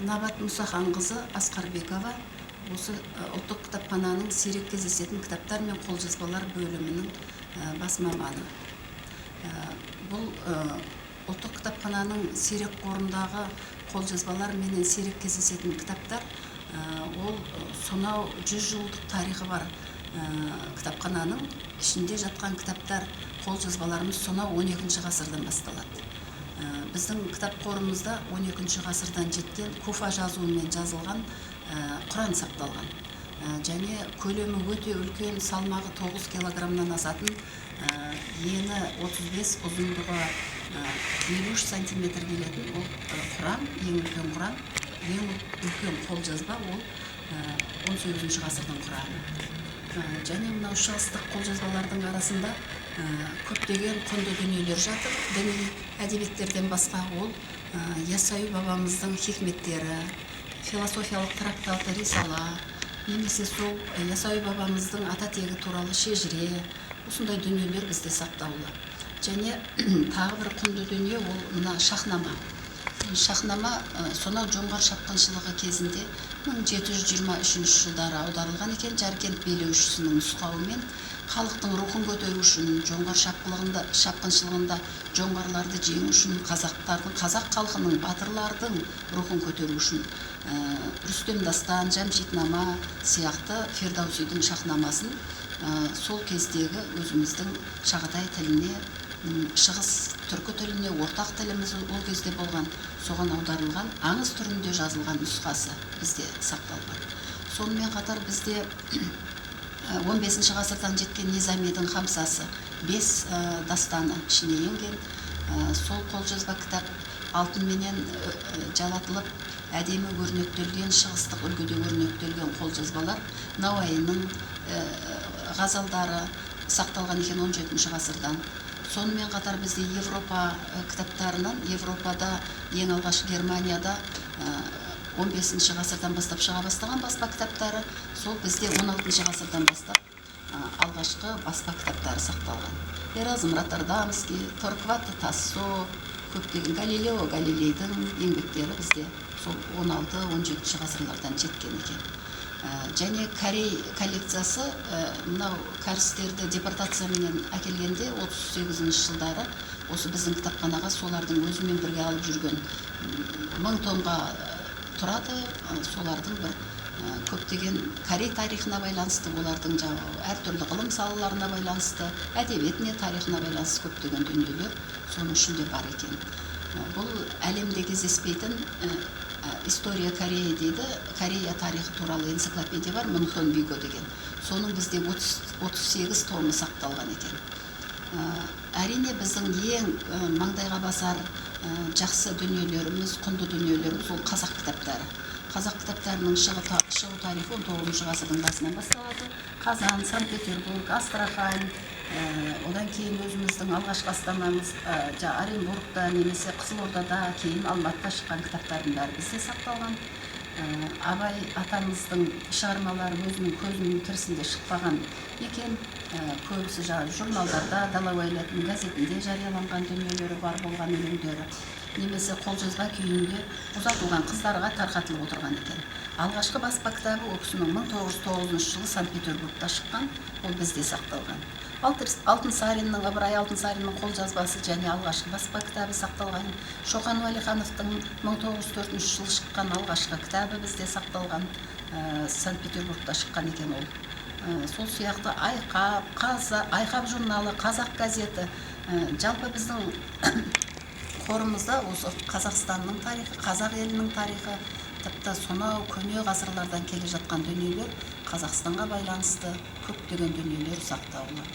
Набат Мұсаханқызы Асқарбекова осы ұлттық кітапхананың сирек кездесетін кітаптар мен қолжазбалар бөлімінің бас маманы. Бұл ұлттық кітапхананың сирек қорындағы қолжазбалар менен сирек кездесетін кітаптар ол сонау 100 жылдық тарихы бар кітапхананың ішінде жатқан кітаптар, қолжазбаларымыз сонау 12 ғасырдан басталады. Біздің кітап қорымызда 12 ғасырдан жеткен Куфа жазуымен жазылған Құран сақталған. Және көлемі өте үлкен, салмағы 9 килограммнан асатын, ені 35, ұзындығы 53 сантиметр келетін ол Құран, ең үлкен Құран, ең үлкен қолжазба ол 18 ғасырдың Құраны. Және мынау шығыстық қолжазбалардың арасында көптеген құнды дүниелер жатыр. Діни әдебиеттерден басқа ол Ясауи бабамыздың хикметтері, философиялық трактаты Рисала, немесе сол Ясауи бабамыздың ата тегі туралы шежіре, осындай дүниелер бізде сақтаулы. Және тағы бір құнды дүние ол мына шахнама. Шахнама сонау жоңғар шапқыншылығы кезінде 1723 жылдары аударылған екен. Жаркент билеушісінің нұсқауымен халықтың рухын көтеру үшін, жоңғар шапқыншылығында жоңғарларды жеңу үшін, қазақ халқының батырлардың рухын көтеру үшін Рүстем Дастан, Жамшитнама сияқты Фердаусидің шахнамасын сол кездегі өзіміздің Шағатай тіліне, шығыс түркі тіліне ортақ тіліміз ол кезде болған, соған аударылған, аңыз түрінде жазылған нұсқасы бізде сақталған. Сонымен қатар бізде 15 ғасырдан жеткен Низамидің Хамсасы 5 дастаны ішіне енген. Сол қолжазба кітап алтынменен жалатылып, әдемі өрнектелген, шығыстық үлгіде өрнектелген қолжазбалар, Науаиның ғазалдары сақталған екен 17 ғасырдан. Сонымен қатар бізде Европа кітаптарынан, Европада ең алғаш Германияда 15 ғасырдан бастап шыға бастаған баспа кітаптары, сол бізде 16 ғасырдан бастап алғашқы баспа кітаптары сақталған. Эразм Роттердамский, Торкват Тассо, көптеген Галилео Галилейдің еңбектері бізде сол 16-17 ғасырлардан жеткен екен. Және Корей коллекциясы мынау кәрістерді депортациямен әкелгенде 38 жылдары осы біздің кітапханаға солардың өзімен бірге алып жүрген 1000 томға тұрады. Солардың бір көптеген Корей тарихына байланысты, олардың әртүрлі ғылым салаларына байланысты, әдебиетіне, тарихына байланысты көптеген дүниелер соның ішінде бар екен. Бұл әлемде кездеспейтін История Корея дейді, Корея тарихы туралы энциклопедия бар, Мунхон Биго деген. Соның бізде 38 томы сақталған екен. Әрине біздің ең маңдайға басар жақсы дүниелеріміз, құнды дүниелеріміз ол қазақ кітаптары. Қазақ кітаптарының шығу тарихы 19 ғасырдың басынан басталады. Қазан, Санкт-Петербург, Астрахань, одан кейін өзіміздің алғашқы астанамыз Оренбургта немесе Қызылордада, кейін Алматыда шыққан кітаптардың бәрі бізде сақталған. Абай атамыздың шығармалары өзінің көзінің тірісінде шықпаған екен. Көбісі журналдарда, Дала уәлаятының газетінде жарияланған дүниелері бар болған өлеңдері. Немесе қолжазба күйінде ұзатылған қыздарға тарқатылып отырған екен. Алғашқы баспа кітабы ол кісінің 1909 жылы Санкт-Петербургта шыққан, ол бізде сақталған. Алтынсариннің, Ыбырай Алтынсариннің қолжазбасы және алғашқы баспа кітабы сақталған. Шоқан Уәлихановтың 1904 жылы шыққан алғашқы кітабы бізде сақталған, Санкт-Петербургта шыққан екен ол. Сол сияқты Айқап журналы, Қазақ газеті, жалпы біздің қорымызда осы Қазақстанның тарихы, қазақ елінің тарихы, тіпті сонау көне ғасырлардан келе жатқан дүниелер, Қазақстанға байланысты көптеген дүниелер сақтаулы.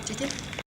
Жетеді?